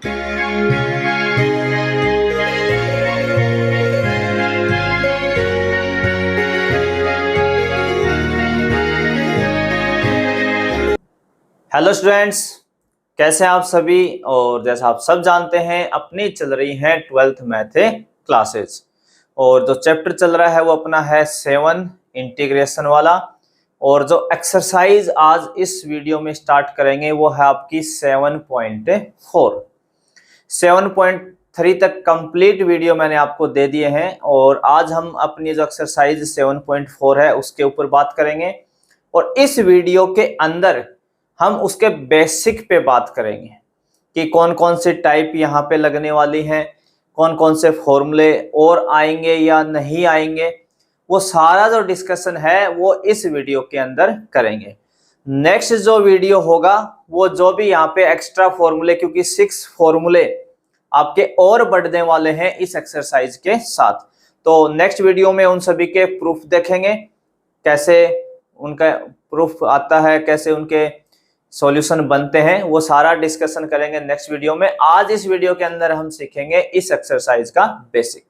Hello students, कैसे हैं आप सभी। और जैसा आप सब जानते हैं अपनी चल रही है 12th मैथ क्लासेस और जो चैप्टर चल रहा है वो अपना है 7 इंटीग्रेशन वाला। और जो एक्सरसाइज आज इस वीडियो में स्टार्ट करेंगे वो है आपकी 7.4। 7.3 तक कंप्लीट वीडियो मैंने आपको दे दिए हैं और आज हम अपनी जो एक्सरसाइज 7.4 है उसके ऊपर बात करेंगे। और इस वीडियो के अंदर हम उसके बेसिक पे बात करेंगे कि कौन कौन से टाइप यहाँ पे लगने वाली हैं, कौन कौन से फॉर्मूले और आएंगे या नहीं आएंगे, वो सारा जो डिस्कशन है वो इस वीडियो के अंदर करेंगे। नेक्स्ट जो वीडियो होगा वो जो भी यहाँ पे एक्स्ट्रा फॉर्मूले, क्योंकि 6 फॉर्मूले आपके और बढ़ने वाले हैं इस एक्सरसाइज के साथ, तो नेक्स्ट वीडियो में उन सभी के प्रूफ देखेंगे, कैसे उनका प्रूफ आता है, कैसे उनके सॉल्यूशन बनते हैं, वो सारा डिस्कशन करेंगे नेक्स्ट वीडियो में। आज इस वीडियो के अंदर हम सीखेंगे इस एक्सरसाइज का बेसिक।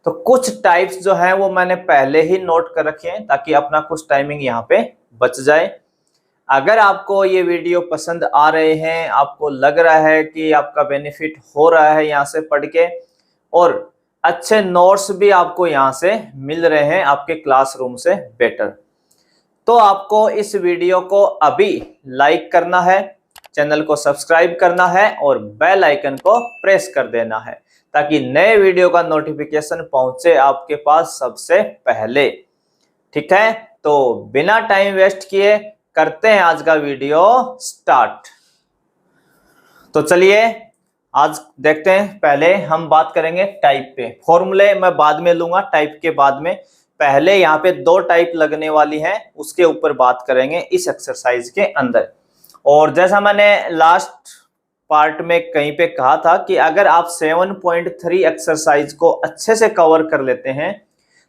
तो कुछ टाइप्स जो हैं वो मैंने पहले ही नोट कर रखे हैं ताकि अपना कुछ टाइमिंग यहाँ पे बच जाए। अगर आपको ये वीडियो पसंद आ रहे हैं, आपको लग रहा है कि आपका बेनिफिट हो रहा है यहाँ से पढ़ के और अच्छे नोट्स भी आपको यहाँ से मिल रहे हैं आपके क्लासरूम से बेटर, तो आपको इस वीडियो को अभी लाइक करना है, चैनल को सब्सक्राइब करना है और बेल आइकन को प्रेस कर देना है ताकि नए वीडियो का नोटिफिकेशन पहुंचे आपके पास सबसे पहले। ठीक है, तो बिना टाइम वेस्ट किए करते हैं आज का वीडियो स्टार्ट। तो चलिए आज देखते हैं। पहले हम बात करेंगे टाइप पे, फॉर्मूले मैं बाद में लूंगा, टाइप के बाद में। पहले यहाँ पे 2 टाइप लगने वाली हैं, उसके ऊपर बात करेंगे इस एक्सरसाइज के अंदर। और जैसा मैंने लास्ट पार्ट में कहीं पे कहा था कि अगर आप 7.3 एक्सरसाइज को अच्छे से कवर कर लेते हैं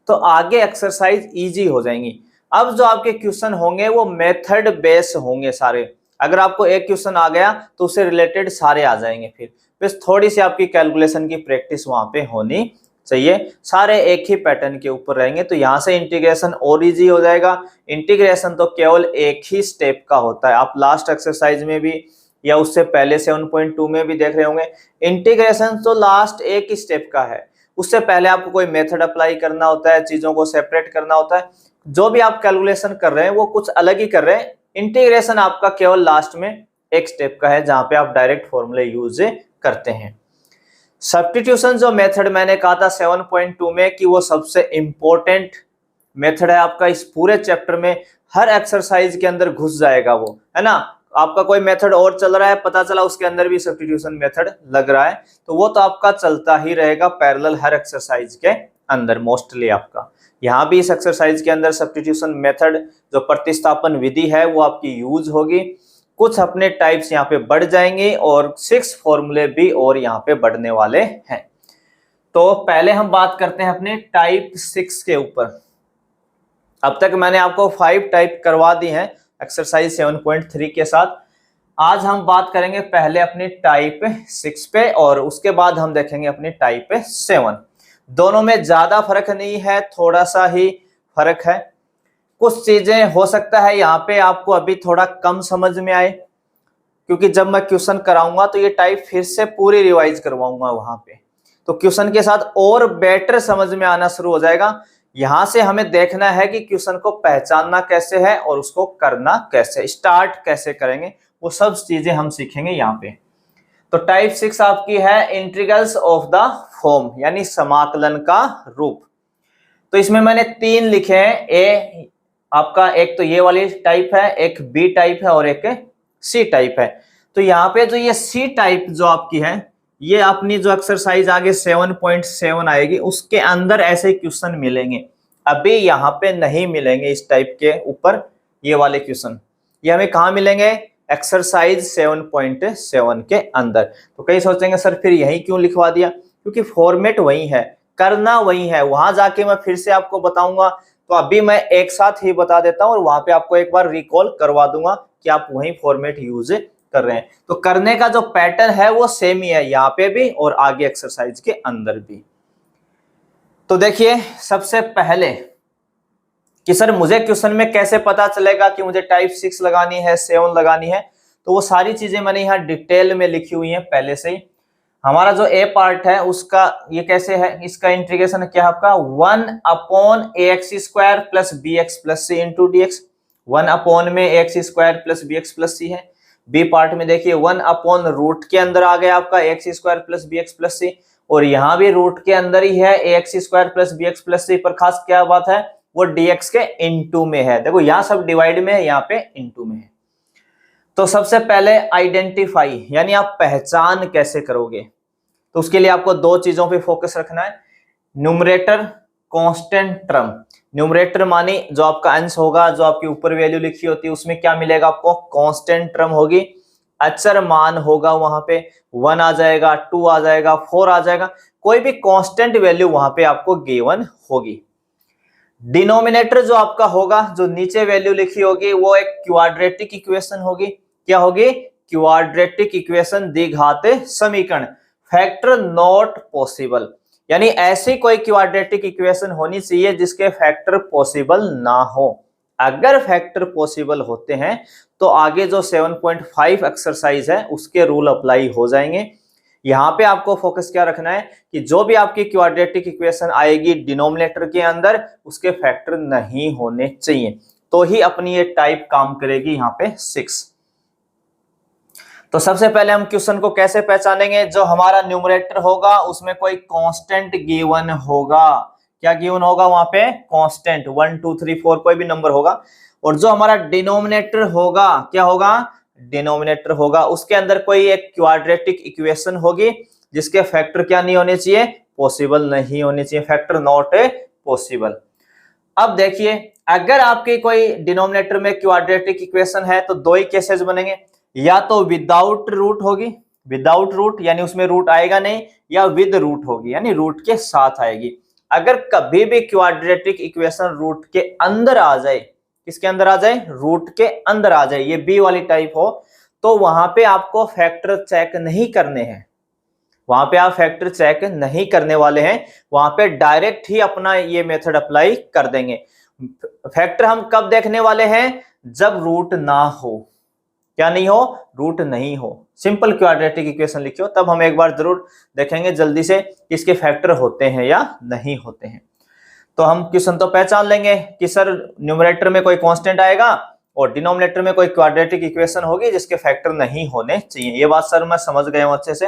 तो आगे एक्सरसाइज इजी हो जाएंगी। अब जो आपके क्वेश्चन होंगे वो मेथड बेस होंगे सारे। अगर आपको एक क्वेश्चन आ गया तो उससे रिलेटेड सारे आ जाएंगे, फिर बस थोड़ी सी आपकी कैलकुलेशन की प्रैक्टिस वहां पे होनी चाहिए। सारे एक ही पैटर्न के ऊपर रहेंगे तो यहाँ से इंटीग्रेशन और इजी हो जाएगा। इंटीग्रेशन तो केवल एक ही स्टेप का होता है, आप लास्ट एक्सरसाइज में भी या उससे पहले 7.2 में भी देख रहे होंगे। इंटीग्रेशन तो लास्ट एक ही स्टेप का है, उससे पहले आपको कोई मेथड अप्लाई करना होता है, चीजों को सेपरेट करना होता है। जो भी आप कैलकुलेशन कर रहे हैं वो कुछ अलग ही कर रहे हैं। इंटीग्रेशन आपका केवल लास्ट में एक स्टेप का है जहां पे आप डायरेक्ट फॉर्मूले यूज करते हैं। सब्स्टिट्यूशन जो मेथड मैंने कहा था 7.2 में कि वो सबसे इंपॉर्टेंट मेथड है आपका, इस पूरे चैप्टर में हर एक्सरसाइज के अंदर घुस जाएगा वो, है ना। आपका कोई मेथड और चल रहा है, पता चला उसके अंदर भी सब्स्टिट्यूशन मेथड लग रहा है, तो वो तो आपका चलता ही रहेगा पैरेलल हर एक्सरसाइज के अंदर। मोस्टली आपका यहाँ भी इस एक्सरसाइज के अंदर सब्स्टिट्यूशन मेथड जो प्रतिस्थापन विधि है वो आपकी यूज होगी। कुछ अपने टाइप्स यहाँ पे बढ़ जाएंगे और 6 फॉर्मूले भी और यहाँ पे बढ़ने वाले हैं। तो पहले हम बात करते हैं अपने टाइप 6 के ऊपर। अब तक मैंने आपको 5 टाइप करवा दी हैं एक्सरसाइज 7.3 के साथ। आज हम बात करेंगे पहले अपनी टाइप 6 पे और उसके बाद हम देखेंगे अपनी टाइप 7। दोनों में ज्यादा फर्क नहीं है, थोड़ा सा ही फर्क है। कुछ चीजें हो सकता है यहाँ पे आपको अभी थोड़ा कम समझ में आए, क्योंकि जब मैं क्वेश्चन कराऊंगा तो ये टाइप फिर से पूरी रिवाइज करवाऊंगा वहां पे, तो क्वेश्चन के साथ और बेटर समझ में आना शुरू हो जाएगा। यहां से हमें देखना है कि क्वेश्चन को पहचानना कैसे है और उसको करना कैसे, स्टार्ट कैसे करेंगे, वो सब चीजें हम सीखेंगे यहाँ पे। तो टाइप 6 आपकी है इंटीग्रल्स ऑफ द फॉर्म, यानी समाकलन का रूप। तो इसमें मैंने 3 लिखे हैं। ए आपका एक तो ये वाली टाइप है, एक बी टाइप है और एक सी टाइप है। तो यहाँ पे जो ये सी टाइप जो आपकी है, ये अपनी जो एक्सरसाइज आगे 7.7 आएगी उसके अंदर ऐसे क्वेश्चन मिलेंगे, अभी यहाँ पे नहीं मिलेंगे इस टाइप के ऊपर। ये वाले क्वेश्चन ये हमें कहाँ मिलेंगे, एक्सरसाइज 7.7 के अंदर। तो कई सोचेंगे सर फिर यही क्यों लिखवा दिया, क्योंकि फॉर्मेट वही है, करना वही है, वहां जाके मैं फिर से आपको बताऊंगा। तो अभी मैं एक साथ ही बता देता हूं और वहां पे आपको एक बार रिकॉल करवा दूंगा कि आप वही फॉर्मेट यूज कर रहे हैं। तो करने का जो पैटर्न है वो सेम ही है यहाँ पे भी और आगे एक्सरसाइज के अंदर भी। तो देखिए सबसे पहले कि सर मुझे क्वेश्चन में कैसे पता चलेगा कि मुझे टाइप 6 लगानी है 7 लगानी है, तो वो सारी चीजें मैंने यहाँ डिटेल में लिखी हुई हैं पहले से ही। हमारा जो ए पार्ट है उसका ये कैसे है, इसका इंटीग्रेशन क्या है आपका 1/ax² plus bx plus c into dx। 1 में ax² plus bx plus c है। बी पार्ट में देखिए 1/रूट के अंदर आ गया आपका ax² plus bx plus c, और यहाँ भी रूट के अंदर ही है ax² plus bx plus c, पर खास क्या बात है वो dx के इनटू में है। देखो यहाँ सब डिवाइड में है, यहाँ पे इनटू में है। तो सबसे पहले आइडेंटिफाई यानी आप पहचान कैसे करोगे, तो उसके लिए आपको दो चीजों पे फोकस रखना है, न्यूमरेटर कांस्टेंट टर्म। न्यूमरेटर माने जो आपका अंश होगा, जो आपकी ऊपर वैल्यू लिखी होती है उसमें क्या मिलेगा आपको कांस्टेंट टर्म होगी, अचर मान होगा, वहां पे 1 आ जाएगा, 2 आ जाएगा, 4 आ जाएगा, कोई भी कांस्टेंट वैल्यू वहां पे आपको गिवन होगी। डिनोमिनेटर जो आपका होगा, जो नीचे वैल्यू लिखी होगी वो एक क्वाड्रेटिक इक्वेशन होगी। क्या होगी? क्वाड्रेटिक इक्वेशन, द्विघात समीकरण, फैक्टर नॉट पॉसिबल, यानी ऐसी कोई क्वाड्रेटिक इक्वेशन होनी चाहिए जिसके फैक्टर पॉसिबल ना हो। अगर फैक्टर पॉसिबल होते हैं तो आगे जो 7.5 एक्सरसाइज है उसके रूल अप्लाई हो जाएंगे। यहां पे आपको फोकस क्या रखना है कि जो भी आपकी क्वाड्रेटिक इक्वेशन आएगी डिनोमिनेटर के अंदर उसके फैक्टर नहीं होने चाहिए, तो ही अपनी ये टाइप काम करेगी यहाँ पे 6। तो सबसे पहले हम क्वेश्चन को कैसे पहचानेंगे, जो हमारा न्यूमरेटर होगा उसमें कोई कांस्टेंट गिवन होगा। क्या गिवन होगा वहां पे? कांस्टेंट 1 2 3 4 कोई भी नंबर होगा। और जो हमारा डिनोमिनेटर होगा, क्या होगा? डिनोमिनेटर होगा, उसके अंदर कोई एक क्वाड्रेटिक इक्वेशन होगी जिसके फैक्टर क्या नहीं होने चाहिए? पॉसिबल नहीं होने चाहिए, फैक्टर नॉट पॉसिबल। अब देखिए अगर आपके कोई डिनोमिनेटर में क्वाड्रेटिक इक्वेशन है तो दो ही केसेस बनेंगे, या तो विदाउट रूट होगी, विदाउट रूट यानी उसमें रूट आएगा नहीं, या विद रूट होगी यानी रूट के साथ आएगी। अगर कभी भी क्वाड्रेटिक इक्वेशन रूट के अंदर आ जाए, किसके अंदर आ जाए? रूट के अंदर आ जाए, ये बी वाली टाइप हो, तो वहां पे आपको फैक्टर चेक नहीं करने हैं, वहां पे आप फैक्टर चेक नहीं करने वाले हैं, वहां पे डायरेक्ट ही अपना ये मेथड अप्लाई कर देंगे। फैक्टर हम कब देखने वाले हैं? जब रूट ना हो। क्या नहीं हो? रूट नहीं हो। सिंपल क्वाड्रेटिक इक्वेशन लिखियो, तब हम एक बार जरूर देखेंगे जल्दी से इसके फैक्टर होते हैं या नहीं होते हैं। तो हम क्वेश्चन तो पहचान लेंगे कि सर न्यूमरेटर में कोई कांस्टेंट आएगा और डिनोमिनेटर में कोई क्वाड्रेटिक इक्वेशन होगी जिसके फैक्टर नहीं होने चाहिए। ये बात सर मैं समझ गया हूं अच्छे से।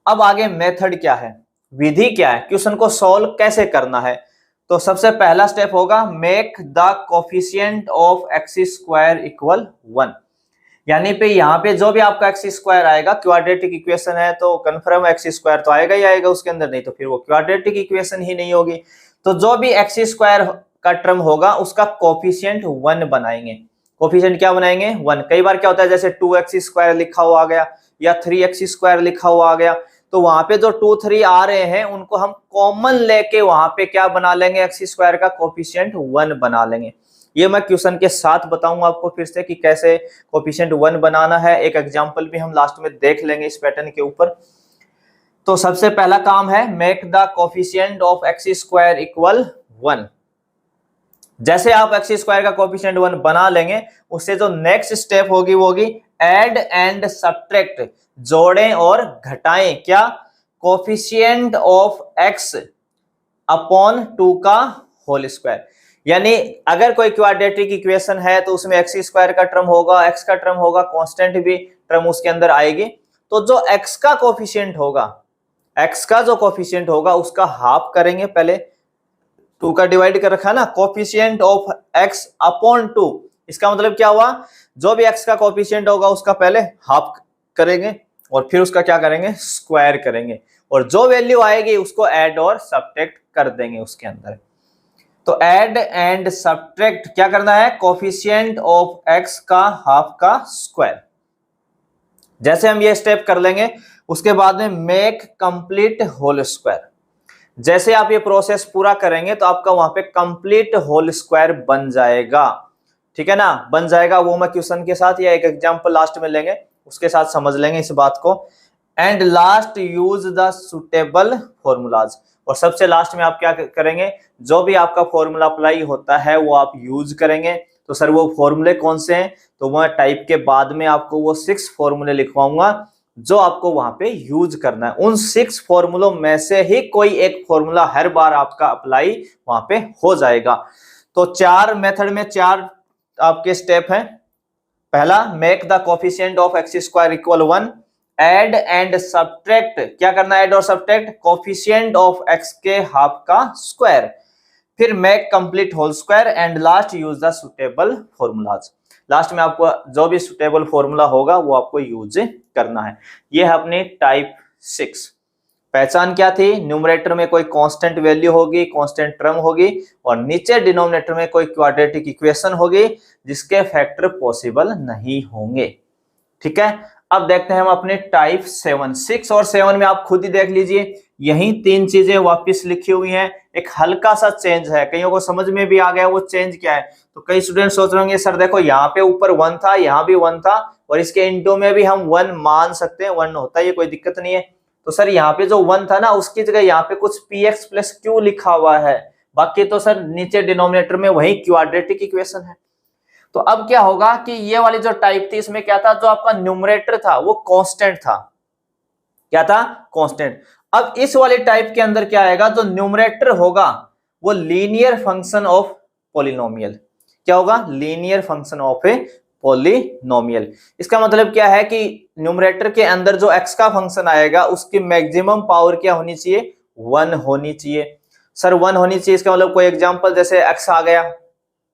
अब आगे मेथड क्या है, विधि क्या है, क्वेश्चन को सॉल्व कैसे करना है। तो सबसे पहला स्टेप होगा make the coefficient of x² equal 1, यानी पे यहाँ पे जो भी आपका x² आएगा, क्वाड्रेटिक इक्वेशन है तो कंफर्म x² तो आएगा ही आएगा उसके अंदर, नहीं तो फिर वो क्वाड्रेटिक इक्वेशन ही नहीं होगी। तो जो भी x² का टर्म होगा उसका कोफिशिएंट 1 बनाएंगे। कोफिशिएंट क्या बनाएंगे? 1। कई बार क्या होता है जैसे 2x² लिखा हुआ आ गया या 3x² लिखा हुआ आ गया, तो वहां पे जो 2 3 आ रहे हैं उनको हम कॉमन लेके वहां पे क्या बना लेंगे? x² का कोफिशिएंट 1 बना लेंगे। ये मैं क्वेश्चन के साथ बताऊंगा आपको फिर से कि कैसे कोफिशिएंट 1 बनाना है। एक एग्जांपल भी हम लास्ट में देख लेंगे इस पैटर्न के ऊपर। तो सबसे पहला काम है make the coefficient of x² equal 1। जैसे आप x² का कोफिशिएंट 1 बना लेंगे, उससे जो नेक्स्ट स्टेप होगी वो होगी ऐड एंड सब्ट्रैक्ट, जोड़ें और घटाएं। क्या? कोफिशिएंट ऑफ x अपॉन 2 का होल स्क्वायर, यानी अगर कोई क्वाड्रेटिक इक्वेशन है तो उसमें x² का टर्म होगा, x का टर्म होगा, कांस्टेंट भी टर्म उसके अंदर आएगी। तो जो x का कोफिशिएंट होगा, x का जो कोफिशिएंट होगा उसका हाफ करेंगे। पहले 2 का डिवाइड कर रखा ना, कोफिशिएंट ऑफ x अपॉन 2, इसका मतलब क्या हुआ? जो भी x का कोफिशिएंट होगा उसका पहले हाफ करेंगे और फिर उसका क्या करेंगे? स्क्वायर करेंगे, और जो वैल्यू आएगी उसको ऐड और सब्ट्रैक्ट कर देंगे उसके अंदर। तो ऐड एंड सब्ट्रैक्ट क्या करना है? कोफिशिएंट ऑफ x का हाफ का स्क्वायर। जैसे हम ये स्टेप कर लेंगे उसके बाद में मेक कंप्लीट होल स्क्वायर। जैसे आप ये प्रोसेस पूरा करेंगे तो आपका वहां पे कंप्लीट होल स्क्वायर बन जाएगा, ठीक है ना? बन जाएगा, वो मैं क्वेश्चन के साथ या एक एग्जांपल लास्ट में लेंगे उसके साथ समझ लेंगे इस बात को। And last use the suitable formulas, और सबसे लास्ट में आप क्या करेंगे, जो भी आपका फॉर्मूला अप्लाई होता है वो आप यूज करेंगे। तो सर वो फॉर्मूले कौन से हैं, तो वह टाइप के बाद में आपको वो 6 फॉर्मूले लिखवाऊंगा जो आपको वहां पे यूज करना है। उन 6 फॉर्मूलों में से ही कोई एक फॉर्मूला हर बार आपका अप्लाई वहां पे हो जाएगा। तो 4 मेथड में 4 आपके स्टेप हैं। पहला, make the coefficient of x square equal 1, add and subtract, क्या करना है, एड और सब्ट्रैक्ट कोफिशिएंट ऑफ एक्स के हाफ का स्क्वायर, फिर make complete whole square and last use the suitable formulas. Last में आपको जो भी सुटेबल फॉर्मूला होगा वो आपको यूज करना है। ये है अपनी टाइप 6। पहचान क्या थी, न्यूमरेटर में कोई कांस्टेंट वैल्यू होगी, कांस्टेंट टर्म होगी, और नीचे डिनोमिनेटर में कोई क्वाड्रेटिक इक्वेशन होगी जिसके फैक्टर पॉसिबल नहीं होंगे। ठीक है, अब देखते हैं हम अपने टाइप 7। 6 और 7 में आप खुद ही देख लीजिए, यही 3 चीजें वापस लिखी हुई हैं। एक हल्का सा चेंज है, कईयों को समझ में भी आ गया वो चेंज क्या है। तो कई स्टूडेंट सोच रहे होंगे सर देखो यहाँ पे ऊपर 1 था, यहाँ भी 1 था, और इसके इनटू में भी हम 1 मान सकते हैं, 1 होता है, ये कोई दिक्कत नहीं है। तो सर यहाँ पे जो 1 था ना, उसकी जगह यहाँ पे कुछ px प्लस q लिखा हुआ है, बाकी तो सर नीचे डिनोमिनेटर में वही क्वाड्रेटिक इक्वेशन है। तो अब क्या होगा कि ये वाली जो टाइप थी इसमें क्या था, जो आपका न्यूमरेटर था वो कांस्टेंट था। क्या था, कांस्टेंट। अब इस वाले टाइप के अंदर क्या आएगा, जो न्यूमरेटर होगा वो लीनियर फंक्शन ऑफ पॉलिनोमियल। क्या होगा, linear function of a polynomial. इसका मतलब क्या है कि न्यूमरेटर के अंदर जो x का फंक्शन आएगा उसकी मैक्सिमम पावर क्या होनी चाहिए, 1 होनी चाहिए। सर 1 होनी चाहिए, इसका मतलब कोई एग्जांपल जैसे x आ गया,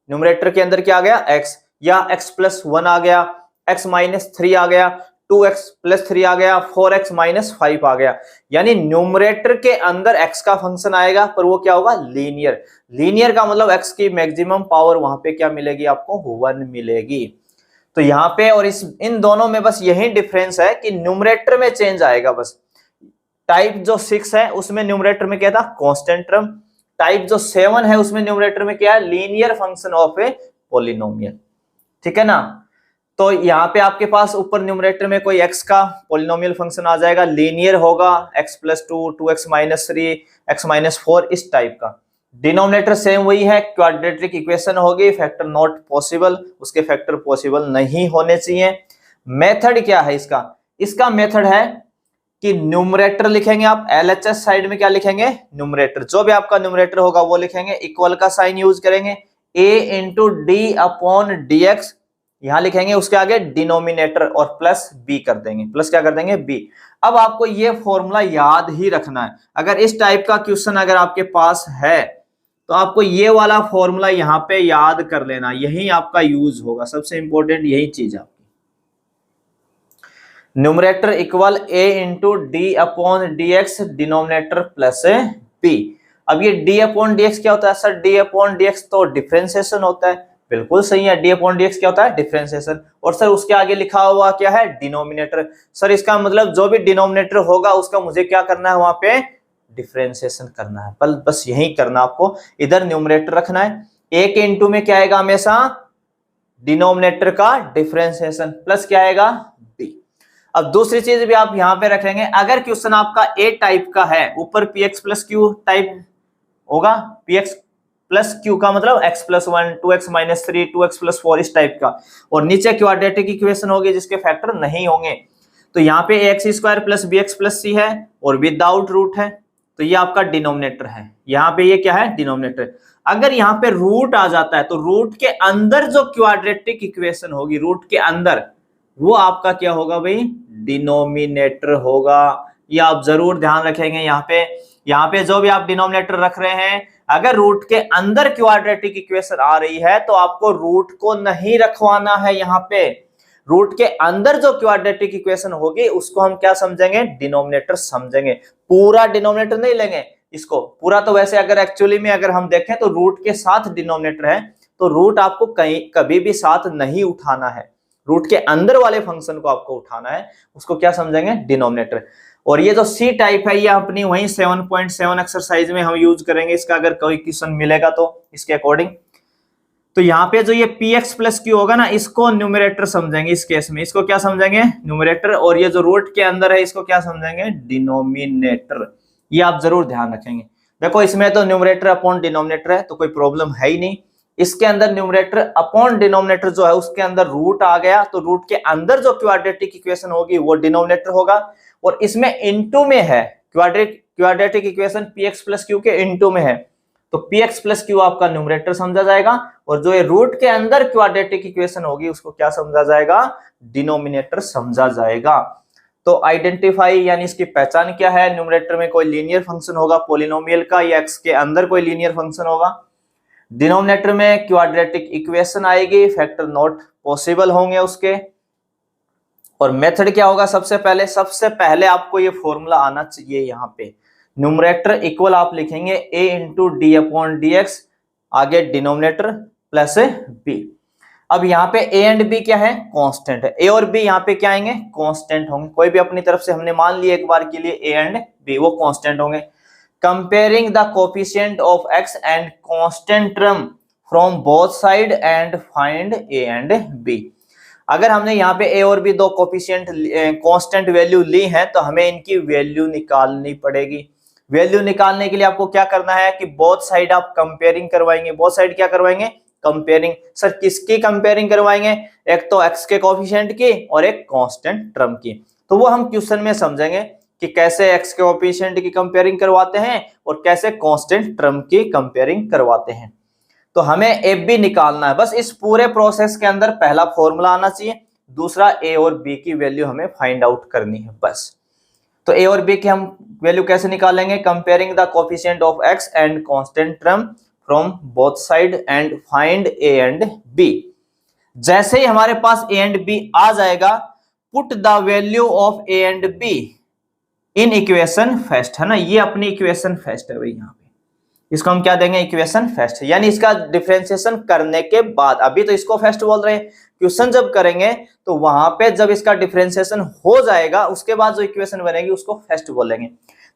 न्यूमरेटर के अंदर क्या आ गया, x, या x प्लस 1 आ गया, x माइनस 3 आ गया, 2x प्लस 3 आ गया, 4x माइनस 5 आ गया। यानी न्यूमरेटर के अंदर x का फंक्शन आएगा पर वो क्या होगा, लीनियर। लीनियर का मतलब x की मैक्सिमम पावर वहां पे क्या मिलेगी, आपको 1 मिलेगी। तो यहाँ पे और इन दोनों में बस यही डिफरेंस है कि न्यूमरेटर में चेंज आएगा बस। टाइप जो 6 है उसमें न्यूमरेटर में क्या था, कांस्टेंट टर्म। टाइप जो 7 है उसमें न्यूमरेटर में क्या है, linear function of a polynomial. ठीक है ना। तो यहाँ पे आपके पास ऊपर न्यूमरेटर में कोई x का पॉलिनोमियल फंक्शन आ जाएगा, लीनियर होगा, x plus 2, 2x minus 3, x minus 4, इस टाइप का। डिनोमिनेटर सेम वही है, क्वाड्रेटिक इक्वेशन होगी, फैक्टर नॉट पॉसिबल, उसके फैक्टर पॉसिबल नहीं होने चाहिए। मेथड क्या है इसका, इसका मेथड है कि न्यूमरेटर लिखेंगे आप, LHS साइड में क्या लिखेंगे, न्यूमरेटर, जो भी आपका न्यूमरेटर होगा वो लिखेंगे, इक्वल का साइन यूज करेंगे, a into D upon D x यहां लिखेंगे, उसके आगे डिनोमिनेटर और प्लस b कर देंगे, प्लस क्या कर देंगे, b। अब आपको ये फॉर्मूला याद ही रखना है। अगर इस टाइप का क्वेश्चन अगर आपके पास है तो आपको ये वाला फॉर्मूला यहाँ पे याद कर लेना, यही आपका यूज होगा, सबसे इंपॉर्टेंट यही चीज आपकी। Numerator equal a into D upon D x, denominator plus b। अब ये d अपॉन डी एक्स क्या होता है, sir d upon D x तो डिफरेंशिएशन होता है, बिल्कुल सही है, d अपॉन डी एक्स क्या होता है, डिफरेंशिएशन। और सर उसके आगे लिखा हुआ क्या है, डिनोमिनेटर। सर इसका मतलब जो भी डिनोमिनेटर होगा उसका मुझे क्या करना है, वहां पे डिफरेंशिएशन करना है, बस यही करना आपको। इधर न्यूमरेटर रखना है, a के इंटू में क्या आएगा, हमेशा डिनोमिनेटर का डिफरेंशिएशन, प्लस क्या आएगा, b। अब दूसरी चीज भी आप यहां पे रखेंगे, अगर क्वेश्चन आपका ए टाइप का है, ऊपर px प्लस क्यू टाइप होगा, px प्लस क्यू का मतलब x plus 1, 2x minus 3, 2x plus 4, इस टाइप का, और नीचे क्वाड्रेटिक इक्वेशन होगी जिसके फैक्टर नहीं होंगे। तो यहाँ पे ax square plus bx plus c है और विदाउट रूट है, तो ये आपका डिनोमिनेटर है। यहाँ पे ये क्या है, डिनोमिनेटर। अगर यहाँ पे रूट आ जाता है तो रूट के अंदर जो क्वाड्रेटिक इक्वेशन होगी, रूट के अंदर, वो आपका क्या होगा भाई, डिनोमिनेटर होगा। ये आप जरूर ध्यान रखेंगे। यहाँ पे जो भी आप डिनोमिनेटर रख रहे हैं, अगर रूट के अंदर क्वाड्रेटिक इक्वेशन आ रही है तो आपको रूट को नहीं रखवाना है। यहाँ पे रूट के अंदर जो क्वाड्रेटिक इक्वेशन होगी उसको हम क्या समझेंगे, डिनोमिनेटर समझेंगे। पूरा डिनोमिनेटर नहीं लेंगे इसको, पूरा तो वैसे अगर एक्चुअली में अगर हम देखें तो रूट के साथ डिनोमिनेटर है, तो रूट आपको कहीं कभी भी साथ नहीं उठाना है, रूट के अंदर वाले फंक्शन को आपको उठाना है, उसको क्या समझेंगे, डिनोमिनेटर। और ये जो सी टाइप है ये अपनी वही 7.7 एक्सरसाइज में हम यूज करेंगे इसका, अगर कोई क्वेश्चन मिलेगा तो इसके अकॉर्डिंग। तो यहाँ पे जो ये px प्लस क्यू होगा ना, इसको न्यूमरेटर समझेंगे इस केस में। इसको क्या समझेंगे? न्यूमरेटर। और ये जो रूट के अंदर है इसको क्या समझेंगे? डिनोमिनेटर। ये आप जरूर ध्यान रखेंगे। देखो इसमें तो न्यूमरेटर अपॉन डिनोमिनेटर है तो कोई प्रॉब्लम है ही नहीं। इसके अंदर न्यूमरेटर अपॉन डिनोमिनेटर जो है उसके अंदर रूट आ गया, तो रूट के अंदर जो क्वाड्रेटिक इक्वेशन होगी वो डिनोमिनेटर होगा। और इसमें इनटू में है quadratic equation px plus Q के इनटू में है, तो px प्लस क्यू आपका न्यूमरेटर समझा जाएगा। और जो ये रूट के अंदर क्वाड्रेटिक इक्वेशन होगी उसको क्या समझा जाएगा? डिनोमिनेटर समझा जाएगा। तो आइडेंटिफाई यानी इसकी पहचान क्या है? न्यूमरेटर में कोई लीनियर फंक्शन होगा पॉलिनोमियल का, या x के अंदर कोई लीनियर फंक्शन होगा। डिनोमिनेटर में क्वाड्रेटिक इक्वेशन आएगी, फैक्टर नॉट पॉसिबल होंगे उसके। और मेथड क्या होगा? सबसे पहले आपको ये फॉर्मूला आना चाहिए। यहाँ पे न्यूमरेटर इक्वल आप लिखेंगे a into D upon D x, आगे डिनोमिनेटर प्लस b। अब यहाँ पे a एंड b क्या है? कांस्टेंट है। a और b यहाँ पे क्या आएंगे? कांस्टेंट होंगे। कोई भी अपनी तरफ से हमने मान लिया एक बार के लिए a एंड b, वो कांस्टेंट होंगे। Comparing the coefficient of x and constant term from both side and find a and b। अगर हमने यहाँ पे a और b दो कोफिशिएंट कांस्टेंट वैल्यू ली है तो हमें इनकी वैल्यू निकालनी पड़ेगी। वैल्यू निकालने के लिए आपको क्या करना है कि बोथ साइड आप कंपेयरिंग करवाएंगे। बोथ साइड क्या करवाएंगे? कंपेयरिंग। सर किसकी कंपेयरिंग करवाएंगे? एक तो x के कोफिशिएंट की और एक कांस्टेंट टर्म की। तो वो हम क्वेश्चन में समझेंगे कि कैसे x के कोफिशिएंट की कंपेयरिंग करवाते हैं और कैसे कांस्टेंट टर्म की कंपेयरिंग करवाते हैं। तो हमें AB निकालना है। बस इस पूरे प्रोसेस के अंदर पहला फॉर्मूला आना चाहिए, दूसरा a और b की वैल्यू हमें फाइंड आउट करनी है बस। तो a और b की हम वैल्यू कैसे निकालेंगे? Comparing the coefficient of x and constant term from both side and find a and b। जैसे ही हमारे पास a एंड b आ जाएगा, put the value of a and b in equation first, है ना। ये अपनी इक्वेशन फर्स्ट है भाई। यहाँ पे इसको हम क्या देंगे? इक्वेशन फर्स्ट, यानी इसका डिफरेंशिएशन करने के बाद। अभी तो इसको फर्स्ट बोल रहे हैं, क्वेश्चन जब करेंगे तो वहां पे जब इसका डिफरेंशिएशन हो जाएगा उसके बाद जो इक्वेशन बनेगी उसको फर्स्ट बोलेंगे।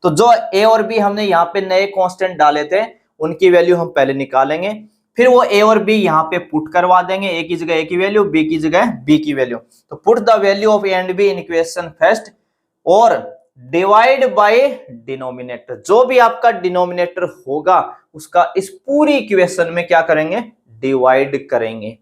तो जो a और b हमने यहाँ पे नए कांस्टेंट डाले थे उनकी वैल्यू हम पहले निकालेंगे, फिर वो a और b यहाँ पे पुट करवा देंगे। a की जगह a की वैल्यू, b की जगह b की वैल्यू। तो put the value of a and b in equation first और डिवाइड बाय डिनोमिनेटर। जो भी आपका डिनोमिनेटर होगा उसका इस पूरी इक्वेशन में क्या करेंगे? डिवाइड करेंगे।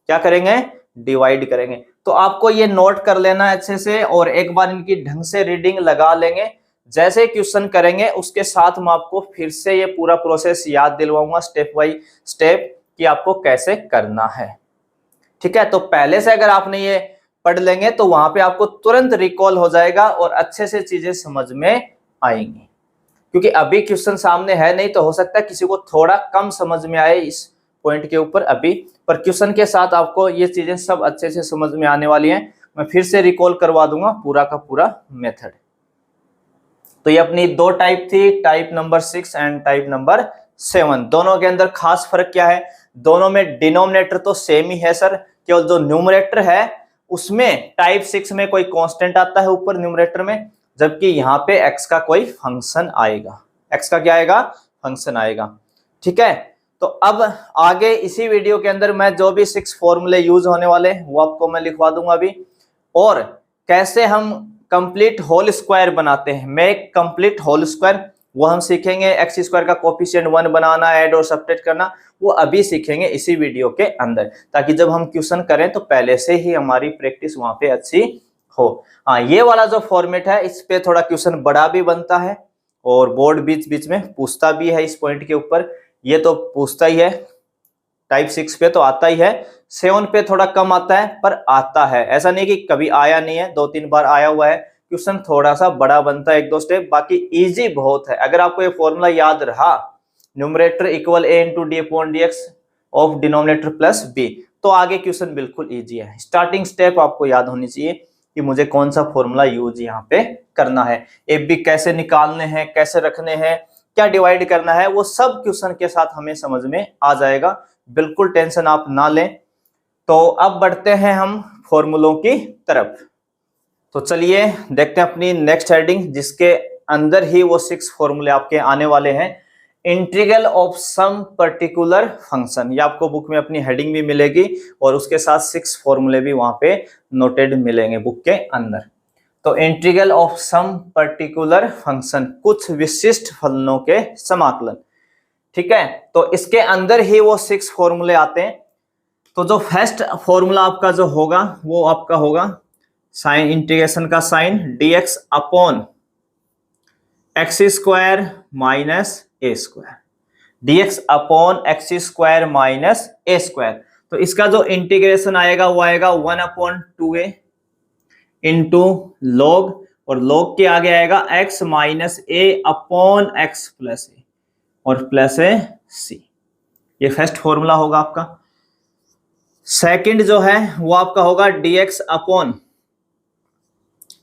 क्या करेंगे? डिवाइड करेंगे। तो आपको ये नोट कर लेना अच्छे से और एक बार इनकी ढंग से रीडिंग लगा लेंगे। जैसे क्वेश्चन करेंगे उसके साथ मैं आपको फिर से ये पूरा प्रोसेस याद दिलवाऊंगा स्टेप बाय स्टेप कि आपको कैसे करना है। ठीक है, तो पहले से अगर आपने ये पढ़ लेंगे तो वहां पे आपको तुरंत रिकॉल हो जाएगा और अच्छे से चीजें समझ में आएंगी। क्योंकि अभी क्वेश्चन सामने है नहीं तो हो सकता है किसी को थोड़ा कम समझ में आए इस पॉइंट के ऊपर अभी, पर क्वेश्चन के साथ आपको ये चीजें सब अच्छे से समझ में आने वाली हैं। मैं फिर से रिकॉल करवा दूंगा पूरा का पूरा मेथड। तो ये अपनी दो टाइप थी, type number 6 and type number 7। दोनों के अंदर खास फर्क क्या है? दोनों में डिनोमिनेटर तो सेम ही है सर, केवल जो न्यूमरेटर है उसमें टाइप 6 में कोई कांस्टेंट आता है ऊपर न्यूमरेटर में, जबकि यहाँ पे x का कोई फंक्शन आएगा। x का क्या आएगा? फंक्शन आएगा। ठीक है, तो अब आगे इसी वीडियो के अंदर मैं जो भी 6 फॉर्मूले यूज होने वाले वो आपको मैं लिखवा दूंगा अभी, और कैसे हम कंप्लीट होल स्क्वायर बनाते हैं। मैं एक कंप्लीट होल स्क्वायर वो हम सीखेंगे। एक्स स्क्वायर का कोफिशिएंट 1 बनाना, ऐड और सब्ट्रैक्ट करना, वो अभी सीखेंगे इसी वीडियो के अंदर, ताकि जब हम क्वेश्चन करें तो पहले से ही हमारी प्रैक्टिस वहां पे अच्छी हो। हाँ, ये वाला जो फॉर्मेट है इस पे थोड़ा क्वेश्चन बड़ा भी बनता है और बोर्ड बीच बीच में पूछता भी है इस पॉइंट के ऊपर। ये तो पूछता ही है, टाइप 6 पे तो आता ही है, 7 पे थोड़ा कम आता है पर आता है। ऐसा नहीं कि कभी आया नहीं है, 2-3 बार आया हुआ है। क्वेश्चन थोड़ा सा बड़ा बनता है 1-2 स्टेप, बाकी इजी बहुत है। अगर आपको ये फॉर्मूला याद रहा, numerator equal a into D upon D x of denominator plus b, तो आगे क्वेश्चन बिल्कुल इजी है। स्टार्टिंग स्टेप आपको याद होनी चाहिए कि मुझे कौन सा फॉर्मूला यूज यहाँ पे करना है, ए बी कैसे निकालने हैं, कैसे रखने हैं, क्या डिवाइड करना है, वो सब क्वेश्चन के साथ हमें समझ में आ जाएगा। बिल्कुल टेंशन आप ना लें। तो अब बढ़ते हैं हम फॉर्मूलों की तरफ। तो चलिए देखते हैं अपनी नेक्स्ट हेडिंग, जिसके अंदर ही वो 6 फॉर्मूले आपके आने वाले हैं। Integral of some particular function. ये आपको बुक में अपनी हेडिंग भी मिलेगी और उसके साथ 6 फॉर्मूले भी वहां पे नोटेड मिलेंगे बुक के अंदर। तो integral of some particular function, कुछ विशिष्ट फलनों के समाकलन, ठीक है। तो इसके अंदर ही वो 6 फॉर्मूले आते हैं। तो जो फर्स्ट फॉर्मूला आपका जो होगा वो आपका होगा साइन, इंटीग्रेशन का sine dx upon x square minus a square, dx upon x square minus a square. तो इसका जो इंटीग्रेशन आएगा वो आएगा 1/2a इंटू लॉग, और लॉग के आगे आएगा x माइनस ए अपॉन एक्स प्लस ए और प्लस ए सी। ये फर्स्ट फॉर्मूला होगा आपका। सेकंड जो है वो आपका होगा dx upon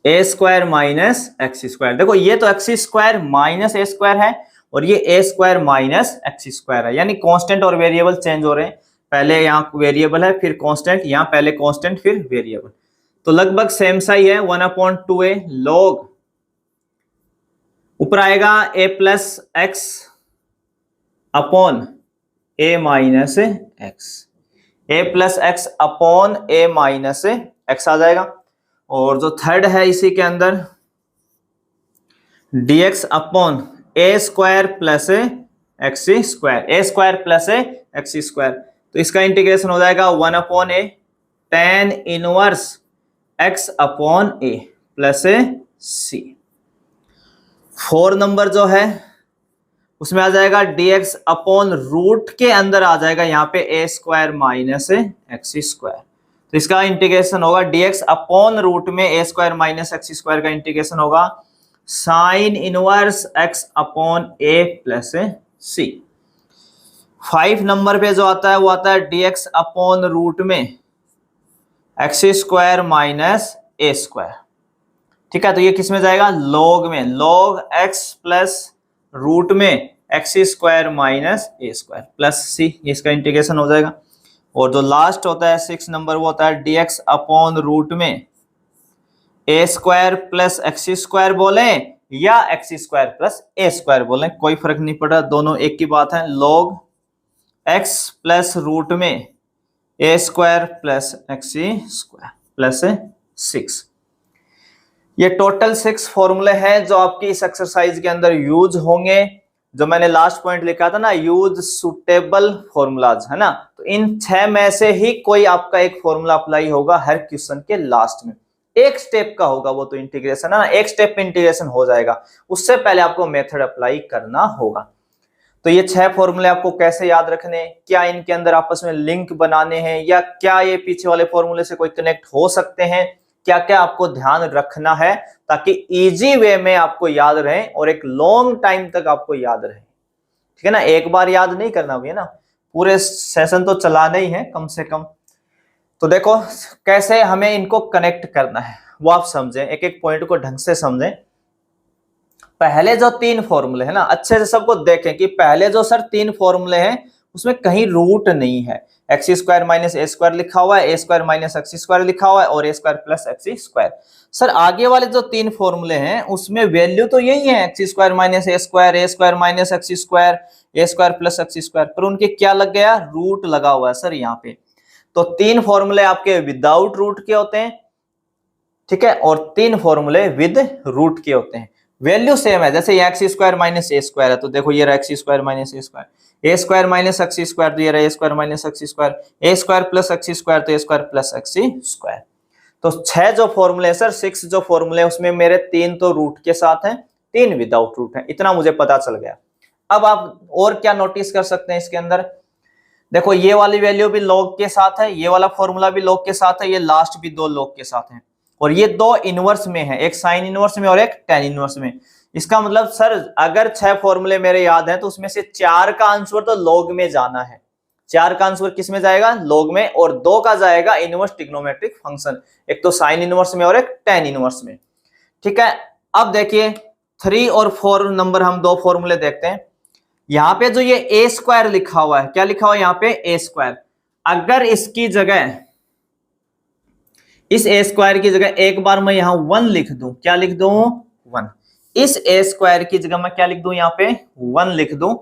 a square minus x square. देखो ये तो x square minus a square है और ये ए स्क्वायर माइनस एक्स स्क्वायर है, यानी कांस्टेंट और वेरिएबल चेंज हो रहे हैं। पहले यहाँ वेरिएबल है फिर कांस्टेंट, यहाँ पहले कांस्टेंट फिर वेरिएबल, तो लगभग सेम सा ही है। 1/2a लॉग, ऊपर आएगा a plus x upon a minus x, a plus x upon a minus x आ जाएगा। और जो थर्ड है इसी के अंदर dx upon a square plus x square, a square plus x square, तो इसका इंटीग्रेशन हो जाएगा 1/a tan inverse x upon a plus C. 4 number जो है उसमें आ जाएगा dx अपॉन रूट के अंदर आ जाएगा यहाँ पे ए स्क्वायर माइनस एक्स स्क्वायर, तो इसका इंटीग्रेशन होगा dx अपॉन रूट में a square minus x square का इंटीग्रेशन होगा sign inverse x upon a plus C. 5 number पे जो आता है वो आता है dx अपॉन रूट में x square minus a square, ठीक है। तो ये किस में जाएगा, लॉग में, लॉग x प्लस रूट में x square minus a square plus सी, इसका इंटीग्रेशन हो जाएगा। और जो लास्ट होता है 6 नंबर वो होता है dx अपॉन रूट में a square plus x square बोले या एक्स स्क्वायर प्लस ए स्क्वायर बोले, कोई फर्क नहीं पड़ रहा, दोनों एक की बात है। लॉग x प्लस रूट में a square plus x square plus 6। ये टोटल 6 फॉर्मूले हैं जो आपकी इस एक्सरसाइज के अंदर यूज होंगे। जो मैंने लास्ट पॉइंट लिखा था ना, यूज सुटेबल फॉर्मूलाज, है ना। तो इन 6 में से ही कोई आपका एक फॉर्मूला अप्लाई होगा हर क्वेश्चन के लास्ट में। एक स्टेप का होगा वो, तो इंटीग्रेशन है ना, एक स्टेप पे इंटीग्रेशन हो जाएगा, उससे पहले आपको मेथड अप्लाई करना होगा। तो ये 6 फॉर्मूले आपको कैसे याद रखने, क्या इनके अंदर आपस में लिंक बनाने हैं, या क्या ये पीछे वाले फॉर्मूले से कोई कनेक्ट हो सकते हैं, क्या क्या आपको ध्यान रखना है ताकि इजी वे में आपको याद रहे और एक लॉन्ग टाइम तक आपको याद रहे, ठीक है ना। एक बार याद नहीं करना भैया ना, पूरे सेशन तो चलाना ही है कम से कम। तो देखो कैसे हमें इनको कनेक्ट करना है वो आप समझें, एक एक पॉइंट को ढंग से समझें। पहले जो 3 फॉर्मूले है ना, अच्छे से सबको देखें कि पहले जो सर 3 फॉर्मूले हैं उसमें कहीं रूट नहीं है। X square minus a square लिखा हुआ है, a square minus x square लिखा हुआ है और a square plus x square. Sir आगे वाले जो 3 फॉर्मूले हैं उसमें वैल्यू तो यही है, x square minus a square minus x square, a square plus x square, पर उनके क्या लग गया, रूट लगा हुआ है सर यहाँ पे। तो 3 फॉर्मूले आपके विदाउट रूट के होते हैं, ठीक है, और 3 फॉर्मूले विद रूट के होते हैं। वैल्यू सेम है, जैसे x square minus a square है तो देखो ये रहा x square minus a square, a square minus x square तो ये रहा ए square minus x square, a square plus x square तो ए स्क्वायर प्लस एक्स स्क्वायर। तो 6 जो फॉर्मूले सर, 6 जो फॉर्मूले उसमें मेरे 3 तो रूट के साथ हैं, 3 विदाउट रूट है, इतना मुझे पता चल गया। अब आप और क्या नोटिस कर सकते हैं इसके अंदर, देखो ये वाली वैल्यू भी लॉग के साथ है, ये वाला फॉर्मूला भी लॉग के साथ है, ये लास्ट भी 2 लॉग के साथ है, और ये 2 इनवर्स में है, एक साइन इनवर्स में और एक टेन इनवर्स में। इसका मतलब सर अगर 6 फॉर्मूले मेरे याद हैं तो उसमें से 4 का आंसर तो लॉग में जाना है, 4 का आंसर किस में जाएगा, लॉग में, और 2 का जाएगा इनवर्स ट्रिग्नोमेट्रिक फंक्शन, एक तो साइन इनवर्स में और एक टेन इनवर्स में, ठीक है। अब देखिए 3 और 4 नंबर हम 2 फॉर्मूले देखते हैं। यहाँ पे जो ये ए स्क्वायर लिखा हुआ है, क्या लिखा हुआ है यहाँ पे, ए स्क्वायर, अगर इसकी जगह, इस ए स्क्वायर की जगह एक बार मैं यहाँ 1 लिख दूं, क्या लिख दूं, 1, इस ए स्क्वायर की जगह मैं क्या लिख दूं, यहाँ पे 1 लिख दूं,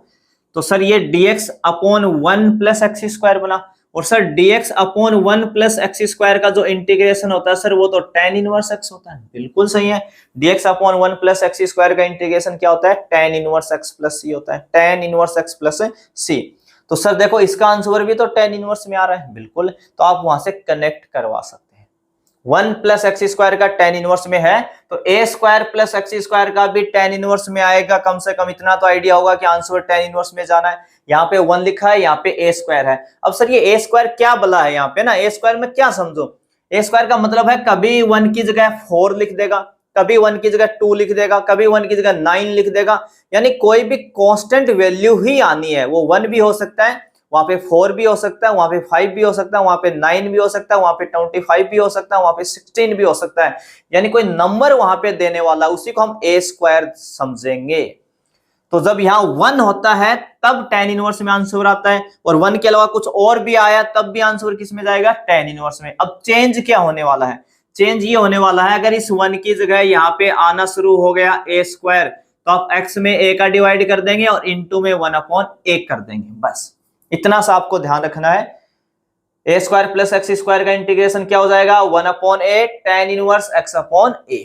तो सर ये dx upon 1 plus x square बना, और sir dx upon 1 plus x square का जो इंटीग्रेशन होता है सर वो तो tan इनवर्स x होता है। बिल्कुल सही है, dx upon 1 plus x square का इंटीग्रेशन क्या होता है, tan inverse x plus c होता है, tan inverse x plus c। तो सर देखो इसका आंसर भी तो tan इनवर्स में आ रहा है, बिल्कुल, तो आप वहां से कनेक्ट करवा सकते हैं। 1 प्लस एक्स स्क्वायर का tan इनवर्स में है तो a square plus x square का भी tan इनवर्स में आएगा, कम से कम इतना तो आइडिया होगा कि आंसर tan इनवर्स में जाना है। यहाँ पे 1 लिखा है, यहाँ पे a स्क्वायर है। अब सर ये a स्क्वायर क्या बला है यहाँ पे ना, a स्क्वायर में क्या समझो, a स्क्वायर का मतलब है कभी 1 की जगह 4 लिख देगा, कभी 1 की जगह 2 लिख देगा, कभी 1 की जगह 9 लिख देगा, यानी कोई भी कांस्टेंट वैल्यू ही आनी है। वो 1 भी हो सकता है, वहां पे 4 भी हो सकता है, वहां पे 5 भी हो सकता है, वहां पे 9 भी हो सकता है, वहां पे 25 भी हो सकता है, वहां पे 16 भी हो सकता है, यानी कोई नंबर वहां पे देने वाला, उसी को हम a स्क्वायर समझेंगे। तो जब यहाँ 1 होता है तब tan इनवर्स में आंसर आता है, और 1 के अलावा कुछ और भी आया तब भी आंसर किस में जाएगा, tan इनवर्स में। अब चेंज क्या होने वाला है, चेंज ये होने वाला है अगर इस 1 की जगह यहाँ पे आना शुरू हो गया a स्क्वायर, तो आप x में a का डिवाइड कर देंगे और इनटू में 1 अपॉन a कर देंगे, बस इतना सा आपको ध्यान रखना है। a square plus x square का इंटीग्रेशन क्या हो जाएगा, 1 upon a tan inverse x upon a,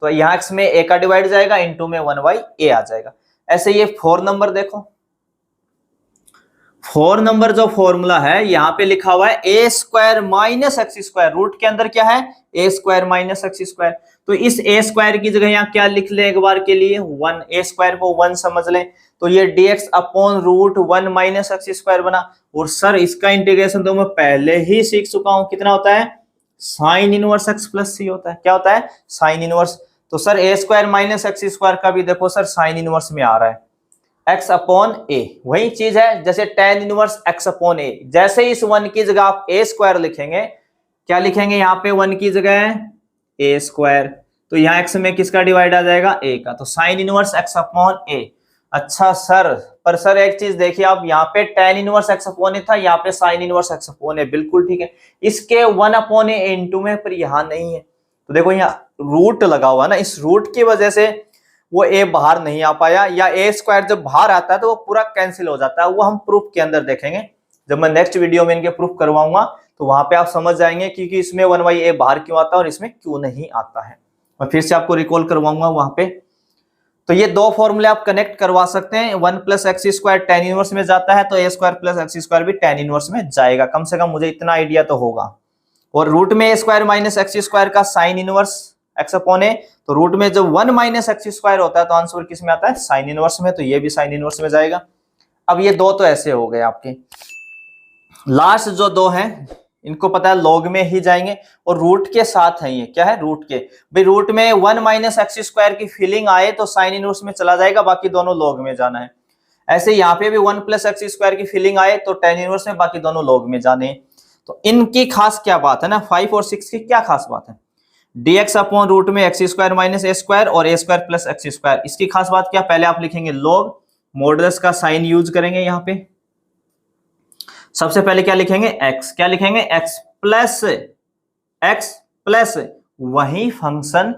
तो यहाँ x में a का डिवाइड जाएगा, इनटू में 1 बाई a आ जाएगा। ऐसे ये 4 नंबर देखो, 4 नंबर जो फॉर्मूला है यहाँ पे लिखा हुआ है a square minus x square, root के अंदर क्या है, a square minus x square, तो इस a स्क्वायर की जगह यहाँ क्या लिख ले एक बार के लिए 1, a स्क्वायर को 1 समझ लें, तो ये dx upon root 1 minus x square बना। और सर इसका इंटीग्रेशन तो मैं पहले ही सीख चुका हूं, कितना होता है, sign inverse x plus c होता है, क्या होता है, साइन इनवर्स। तो sir a square minus x square का भी देखो सर साइन इनवर्स में आ रहा है, x अपॉन a, वही चीज है जैसे tan inverse x upon a। जैसे इस 1 की जगह आप a स्क्वायर लिखेंगे, क्या लिखेंगे यहाँ पे 1 की जगह a स्क्वायर, तो यहाँ x में किसका डिवाइड आ जाएगा, a का, तो sign inverse x upon a। अच्छा सर, पर सर एक चीज देखिए आप, यहाँ पे tan inverse x upon a था, यहाँ पे sign inverse x upon a, बिल्कुल ठीक है, इसके 1 अपॉन a इनटू में, पर यहाँ नहीं है, तो देखो यहाँ रूट लगा हुआ ना, इस रूट की वजह से वो a बाहर नहीं आ पाया, या a स्क्वायर जब बाहर आता है तो वो पूरा कैंसिल हो जाता है, वो हम प्रूफ के अंदर देखेंगे, जब मैं नेक्स्ट वीडियो में इनके प्रूफ करवाऊंगा तो वहां पे आप समझ जाएंगे कि इसमें 1 बाई a बाहर क्यों आता है और इसमें क्यों नहीं आता है। मैं फिर से आपको रिकॉल करवाऊंगा वहां पे। तो ये दो फॉर्मूले आप कनेक्ट करवा सकते हैं, 1 plus x square tan inverse में जाता है तो a square plus x square भी tan इनवर्स में जाएगा, कम से कम मुझे इतना आइडिया तो होगा। और रूट में a square minus x square का sine inverse x upon a, तो रूट में जब 1 माइनस एक्स स्क्वायर होता है तो आंसर किस में आता है, साइन इनवर्स में, तो ये भी साइन इनवर्स में जाएगा। अब ये दो तो ऐसे हो गए आपके, लास्ट जो दो हैं इनको पता है लॉग में ही जाएंगे, और रूट के साथ है, ये क्या है, रूट के, भाई रूट में 1 माइनस एक्स स्क्वायर की फीलिंग आए तो साइन इनवर्स में चला जाएगा, बाकी दोनों लॉग में जाना है। ऐसे यहाँ पे भी 1 प्लस एक्स स्क्वायर की फीलिंग आए तो tan इनवर्स में, बाकी दोनों लॉग में जाने। तो इनकी खास क्या बात है ना, 5 और 6 की क्या खास बात है, dx अपॉन रूट में x square minus a square और a square plus x square, इसकी खास बात क्या, पहले आप लिखेंगे लॉग, मॉडुलस का साइन यूज करेंगे, यहाँ पे सबसे पहले क्या लिखेंगे, x, क्या लिखेंगे, x प्लस वही फंक्शन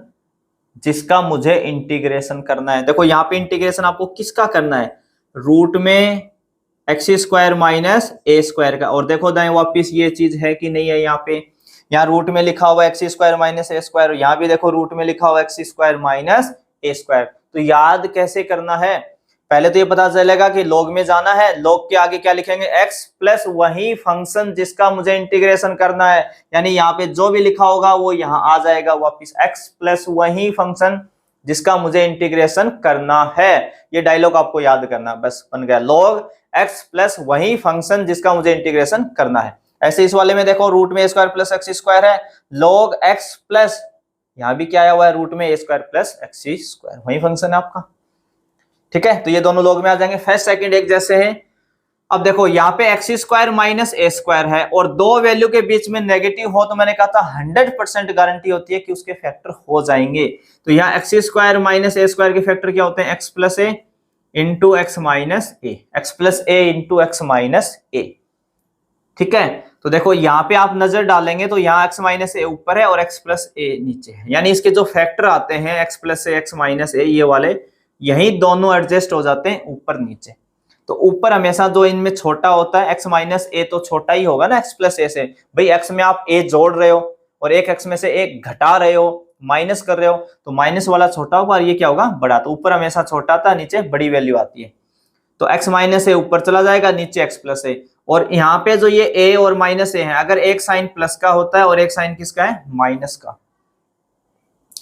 जिसका मुझे इंटीग्रेशन करना है। देखो यहाँ पे इंटीग्रेशन आपको किसका करना है, रूट में x square minus a square का, और देखो दाएं वापिस ये चीज है कि नहीं है, यहाँ पे, यहाँ रूट में लिखा हुआ x square minus a square, यहाँ भी देखो रूट में लिखा हुआ x square minus a square. तो याद कैसे करना है, पहले तो ये पता चलेगा कि लॉग में जाना है, लॉग के आगे क्या लिखेंगे, x प्लस वही फंक्शन जिसका मुझे इंटीग्रेशन करना है, यानी यहाँ पे जो भी लिखा होगा वो यहाँ आ जाएगा वापिस, x प्लस वही फंक्शन जिसका मुझे इंटीग्रेशन करना है। ये डायलॉग आपको याद करना, बस बन गया, लॉग x प्लस वही फंक्शन जिसका मुझे इंटीग्रेशन करना है। ऐसे इस वाले में देखो रूट में a square plus x square है, लॉग x प्लस यहाँ भी क्या आया हुआ है, रूट में a square plus x square, वही फंक्शन है आपका, ठीक है। तो ये दोनों लॉग में आ जाएंगे, फर्स्ट सेकंड एक जैसे हैं। अब देखो यहाँ पे x square minus a square है और दो वैल्यू के बीच में नेगेटिव हो तो मैंने कहा था 100% गारंटी होती है कि उसके फैक्टर हो जाएंगे। तो यहाँ x square minus a square के फैक्टर क्या होते हैं, एक्स प्लस ए इंटू एक्स माइनस ए, एक्स प्लस ए इंटू एक्स माइनस ए, ठीक है। तो देखो यहाँ पे आप नजर डालेंगे तो यहाँ एक्स माइनस ए ऊपर है और एक्स प्लस ए नीचे है, यानी इसके जो फैक्टर आते हैं एक्स प्लस ए एक्स माइनस ए, ये वाले यही दोनों एडजस्ट हो जाते हैं ऊपर नीचे। तो तो ऊपर हमेशा जो इनमें छोटा होता है x माइनस ए तो छोटा ही होगा ना x प्लस ए से। भाई x में आप a जोड़ रहे हो और एक x में से एक घटा रहे हो, माइनस कर रहे हो, तो माइनस वाला छोटा होगा और ये क्या होगा, बड़ा। तो ऊपर हमेशा छोटा आता है, नीचे बड़ी वैल्यू आती है। तो x माइनस ए ऊपर चला जाएगा, नीचे x प्लस ए। और यहाँ पे जो ये a और माइनस ए है, अगर एक साइन प्लस का होता है और एक साइन किसका है, माइनस का,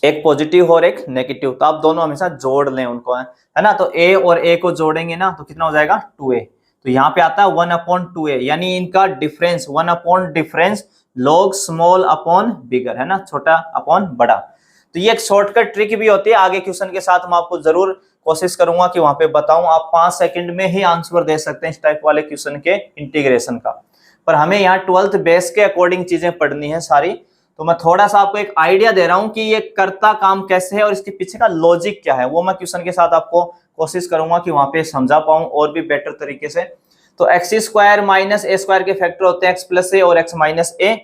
एक पॉजिटिव और एक नेगेटिव, तो आप दोनों हमेशा जोड़ लें उनको, है ना। तो a और a को जोड़ेंगे ना तो कितना हो जाएगा, 2a। तो यहाँ पे आता है 1/2a, यानी इनका difference 1 difference log small upon bigger, है ना, छोटा अपॉन बड़ा। तो ये एक शॉर्टकट ट्रिक भी होती है, आगे क्वेश्चन के साथ मैं आपको जरूर कोशिश करूंगा कि वहां पे बताऊं। आप 5 सेकंड में ही आंसर दे सकते हैं इस टाइप वाले क्वेश्चन के इंटीग्रेशन का। पर हमें यहाँ 12th बेस के अकॉर्डिंग चीजें पढ़नी है सारी। तो मैं थोड़ा सा आपको एक आइडिया दे रहा हूं कि ये करता काम कैसे है और इसके पीछे का लॉजिक क्या है, वो मैं क्वेश्चन के साथ आपको कोशिश करूंगा कि वहां पे समझा पाऊं और भी बेटर तरीके से। तो x square minus a square के फैक्टर होते हैं एक्स प्लस ए और एक्स माइनस ए।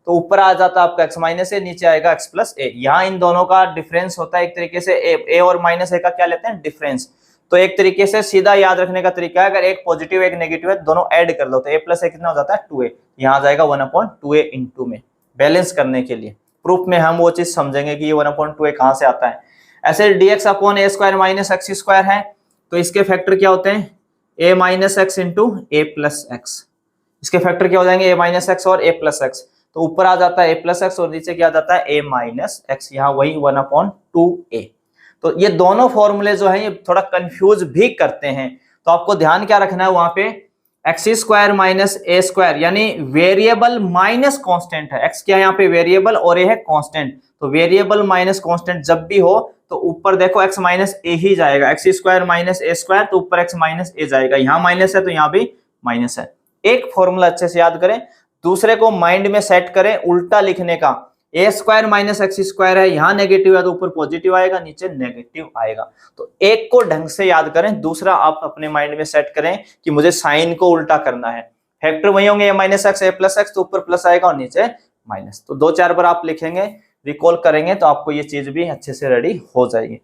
तो ऊपर आ जाता है आपका x माइनस ए, नीचे आएगा x प्लस ए। यहाँ इन दोनों का डिफरेंस होता है एक तरीके से, a और माइनस ए का क्या लेते हैं, डिफरेंस। तो एक तरीके से सीधा याद रखने का तरीका है, अगर एक पॉजिटिव एक नेगेटिव है, दोनों ऐड कर लो तो a प्लस ए कितना हो जाता है, 2a। यहाँ आ जाएगा 1/2a इंटू में, बैलेंस करने के लिए। प्रूफ में हम वो चीज समझेंगे कि ये 1/2a कहाँ से आता है। ऐसे dx upon a square minus x square है, तो इसके फैक्टर क्या होते हैं, a minus x into A plus x. इसके फैक्टर क्या हो जाएंगे, a माइनस एक्स और a प्लस एक्स। तो ऊपर आ जाता है a प्लस एक्स और नीचे क्या आ जाता है, a माइनस एक्स। यहाँ वही 1/2a। तो ये दोनों फॉर्मूले जो है ये थोड़ा कंफ्यूज भी करते हैं। तो आपको ध्यान क्या रखना है, वहां पे x square minus a square, यानी वेरिएबल माइनस कांस्टेंट है। एक्स क्या है यहाँ पे, वेरिएबल, और ए है कांस्टेंट। तो वेरिएबल माइनस कांस्टेंट जब भी हो तो ऊपर देखो एक्स माइनस ए ही जाएगा। X square minus a square, तो ऊपर एक्स माइनस ए जाएगा। यहाँ माइनस है तो यहाँ भी माइनस है। एक फॉर्मूला अच्छे से याद करें, दूसरे को माइंड में सेट करें उल्टा लिखने का। ए स्क्वायर माइनस एक्स स्क्वायर है, यहाँ नेगेटिव है तो ऊपर पॉजिटिव आएगा, नीचे नेगेटिव आएगा। तो एक को ढंग से याद करें, दूसरा आप अपने माइंड में सेट करें कि मुझे साइन को उल्टा करना है। फैक्टर वही होंगे, ए माइनस एक्स ए प्लस एक्स, तो ऊपर प्लस आएगा और नीचे माइनस। तो 2-4 बार आप लिखेंगे, रिकॉल करेंगे तो आपको ये चीज भी अच्छे से रेडी हो जाएगी।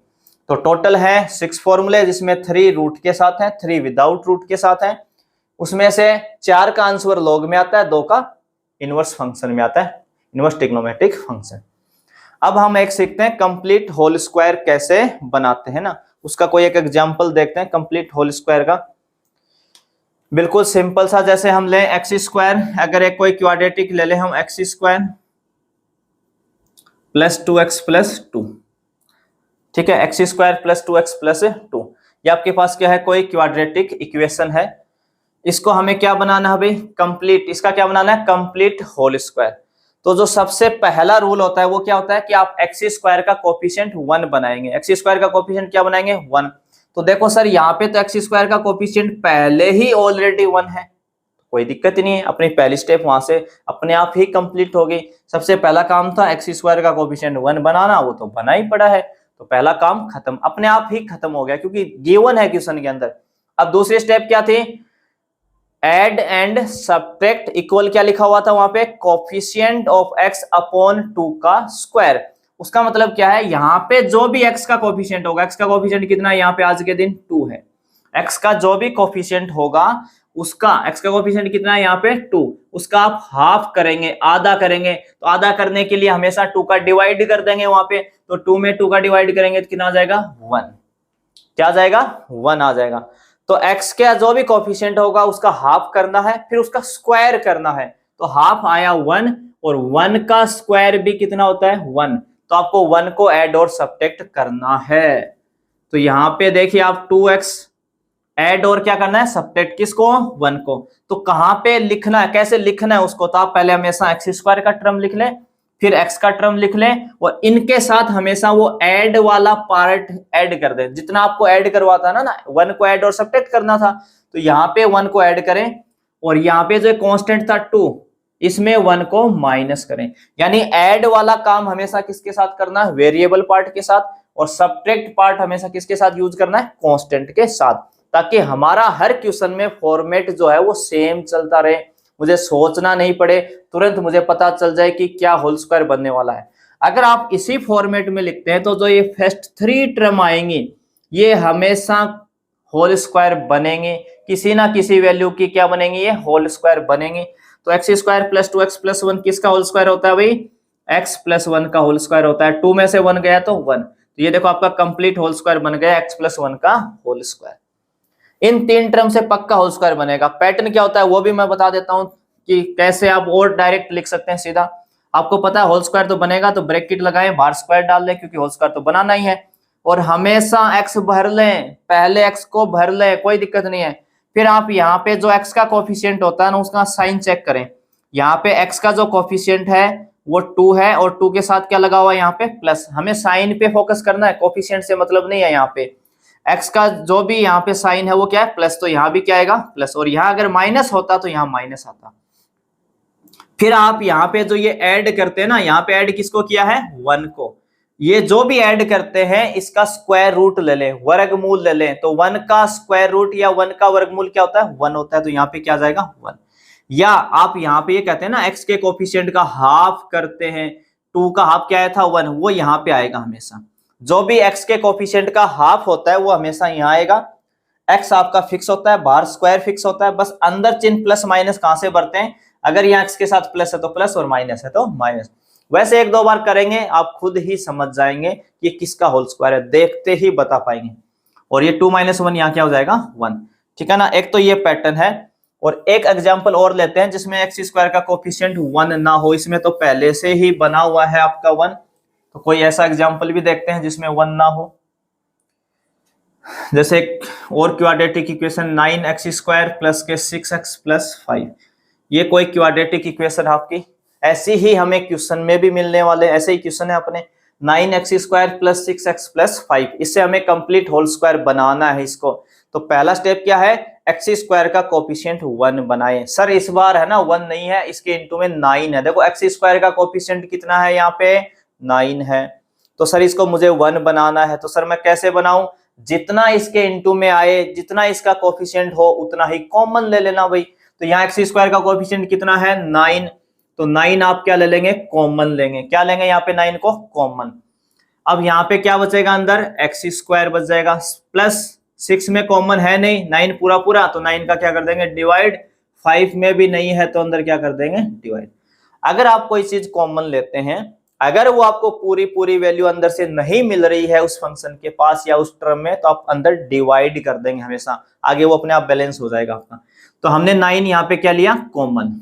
तो टोटल है 6 फॉर्मूले, जिसमें 3 रूट के साथ है, 3 विदाउट रूट के साथ है। उसमें से 4 का आंसर लॉग में आता है, 2 का इनवर्स फंक्शन में आता है, इनवर्स ट्रिग्नोमेट्रिक फंक्शन। अब हम एक सीखते हैं कंप्लीट होल स्क्वायर कैसे बनाते हैं ना, उसका कोई एक एग्जांपल देखते हैं कंप्लीट होल स्क्वायर का। बिल्कुल सिंपल सा, जैसे हम लें एक्स स्क्वायर, अगर एक कोई क्वाड्रेटिक ले लें हम, x square plus 2x plus 2, ठीक है, x square plus 2x plus 2। ये आपके पास क्या है, कोई क्वाड्रेटिक इक्वेशन है। इसको हमें क्या बनाना है भाई, कंप्लीट। इसका क्या बनाना है, कंप्लीट होल स्क्वायर। तो जो सबसे पहला रूल होता है वो क्या होता है कि आप एक्स स्क्वायर का कोफिशिएंट 1 बनाएंगे। एक्स स्क्वायर का कोफिशिएंट क्या बनाएंगे, 1। तो देखो सर यहाँ पे तो एक्स स्क्वायर का कोफिशिएंट पहले ही ऑलरेडी 1 है, कोई दिक्कत नहीं है। अपनी पहली स्टेप वहां से अपने आप ही कंप्लीट हो गई। सबसे पहला काम था एक्स स्क्वायर का कोफिशिएंट 1 बनाना, वो तो बना ही पड़ा है, तो पहला काम खत्म, अपने आप ही खत्म हो गया क्योंकि गिवन है क्वेश्चन के अंदर। अब दूसरी स्टेप क्या थी, एड एंड सब्ट्रैक्ट इक्वल, क्या लिखा हुआ था वहां पे, कोफिशिएंट ऑफ x अपॉन 2 का स्क्वायर। उसका मतलब क्या है, यहाँ पे जो भी x का कोफिशिएंट होगा, x का कोफिशिएंट कितना है यहाँ पे आज के दिन 2 है। x का जो भी कोफिशिएंट होगा उसका, x का कोफिशिएंट कितना है यहाँ पे 2, उसका आप हाफ करेंगे, आधा करेंगे। तो आधा करने के लिए हमेशा 2 का डिवाइड कर देंगे वहां पे। तो 2 में 2 का डिवाइड करेंगे तो कितना आ जाएगा, 1। क्या आ जाएगा, 1 आ जाएगा। तो x का जो भी कोफिशिएंट होगा उसका हाफ करना है, फिर उसका स्क्वायर करना है। तो हाफ आया 1, और 1 का स्क्वायर भी कितना होता है, 1। तो आपको 1 को ऐड और सब्ट्रैक्ट करना है। तो यहाँ पे देखिए आप 2x ऐड और क्या करना है, सब्ट्रैक्ट किसको, 1 को। तो कहाँ पे लिखना है, कैसे लिखना है उसको, तो आप पहले हमेशा एक्स स्क्वायर का टर्म लिख लें, फिर x का टर्म लिख लें, और इनके साथ हमेशा वो ऐड वाला पार्ट ऐड कर दें। जितना आपको ऐड करवाता ना 1 को ऐड और सब्ट्रैक्ट करना था, तो यहाँ पे 1 को ऐड करें, और यहाँ पे जो कांस्टेंट था 2, इसमें 1 को माइनस करें। यानी ऐड वाला काम हमेशा किसके साथ करना है, वेरिएबल पार्ट के साथ, और सब्ट्रैक्ट पार्ट हमेशा किसके साथ यूज करना है, कांस्टेंट के साथ, ताकि हमारा हर क्वेश्चन में फॉर्मेट जो है वो सेम चलता रहे, मुझे सोचना नहीं पड़े, तुरंत मुझे पता चल जाए कि क्या होल स्क्वायर बनने वाला है। अगर आप इसी फॉर्मेट में लिखते हैं तो जो ये फर्स्ट 3 टर्म आएंगी ये हमेशा होल स्क्वायर बनेंगे, किसी ना किसी वैल्यू की क्या बनेंगे, ये होल स्क्वायर बनेंगे। तो एक्स स्क्वायर प्लस 2x+1 किसका होल स्क्वायर होता है भाई, x+1 का होल स्क्वायर होता है। 2 में से 1 गया तो 1, तो ये देखो आपका कंप्लीट होल स्क्वायर बन गया x+1 का होल स्क्वायर। इन 3 टर्म से पक्का होल स्क्वायर बनेगा। पैटर्न क्या होता है वो भी मैं बता देता हूं कि कैसे आप और डायरेक्ट लिख सकते हैं सीधा। आपको पता है होल स्क्वायर तो बनेगा तो ब्रैकेट लगाएं, बाहर स्क्वायर डाल दें, क्योंकि होल स्क्वायर तो बनाना ही है। और हमेशा x भर लें, पहले x को भर लें, कोई दिक्कत नहीं है। फिर आप यहाँ पे जो x का कोफिशिएंट होता है ना उसका साइन चेक करें। यहाँ पे x का जो कोफिशिएंट है वो 2 है और 2 के साथ क्या लगा हुआ है यहाँ पे प्लस। हमें साइन पे फोकस करना है, कोफिशिएंट से मतलब नहीं है। यहाँ पे x का जो भी यहाँ पे साइन है वो क्या है प्लस, तो यहाँ भी क्या आएगा प्लस, और यहाँ अगर माइनस होता तो यहाँ माइनस आता। फिर आप यहाँ पे जो ये ऐड करते हैं ना, यहाँ पे ऐड किसको किया है 1 को। ये जो भी ऐड करते हैं इसका स्क्वायर रूट ले लें, वर्गमूल ले लें, तो 1 का स्क्वायर रूट या 1 का वर्गमूल क्या होता है 1 होता है, तो यहाँ पे क्या आ जाएगा 1। या आप यहाँ पे ये कहते हैं ना x के कोफिशिएंट का हाफ करते हैं, 2 का हाफ क्या आया था 1, वो यहाँ पे आएगा हमेशा। जो भी x के कोफिशिएंट का हाफ होता है वो हमेशा यहाँ आएगा। x आपका फिक्स होता है, बाहर स्क्वायर फिक्स होता है, बस अंदर चिन्ह प्लस माइनस कहां से भरते हैं, अगर यहाँ x के साथ प्लस है तो प्लस और माइनस है तो माइनस। वैसे 1-2 बार करेंगे आप खुद ही समझ जाएंगे कि किसका होल स्क्वायर है, देखते ही बता पाएंगे। और ये 2 - 1 यहाँ क्या हो जाएगा 1, ठीक है ना। एक तो ये पैटर्न है। और एक एग्जांपल और लेते हैं जिसमें एक्स स्क्वायर का कोफिशिएंट 1 ना हो, इसमें तो पहले से ही बना हुआ है आपका 1। तो कोई ऐसा एग्जांपल भी देखते हैं जिसमें 1 ना हो। जैसे एक और क्वाड्रेटिक इक्वेशन 9x² प्लस के 6x प्लस 5, ये कोई क्वाड्रेटिक इक्वेशन आपकी ऐसी ही हमें क्वेश्चन में भी मिलने वाले, ऐसे ही क्वेश्चन है अपने 9x² प्लस 6x प्लस 5। इससे हमें कंप्लीट होल स्क्वायर बनाना है इसको। तो पहला स्टेप क्या है, एक्स स्क्वायर का कोफिशिएंट 1 बनाए। सर इस बार है ना 1 नहीं है, इसके इनटू में 9 है। देखो एक्स स्क्वायर का कोफिशिएंट कितना है, यहाँ पे 9 है। तो सर इसको मुझे 1 बनाना है, तो सर मैं कैसे बनाऊं, जितना इसके इनटू में आए, जितना इसका कोफिशिएंट हो उतना ही कॉमन ले लेना भाई। तो यहाँ एक्स स्क्वायर का कोफिशिएंट कितना है 9, तो 9 आप क्या ले लेंगे कॉमन लेंगे। क्या लेंगे यहाँ पे 9 को कॉमन। अब यहाँ पे क्या बचेगा अंदर, एक्स स्क्वायर बच जाएगा, प्लस 6 में कॉमन है नहीं, 9 पूरा पूरा, तो 9 का क्या कर देंगे डिवाइड, 5 में भी नहीं है तो अंदर क्या कर देंगे डिवाइड। अगर आप कोई चीज कॉमन लेते हैं, अगर वो आपको पूरी पूरी वैल्यू अंदर से नहीं मिल रही है उस फंक्शन के पास या उस टर्म में, तो आप अंदर डिवाइड कर देंगे हमेशा, आगे वो अपने आप बैलेंस हो जाएगा आपका। तो हमने 9 यहाँ पे क्या लिया कॉमन।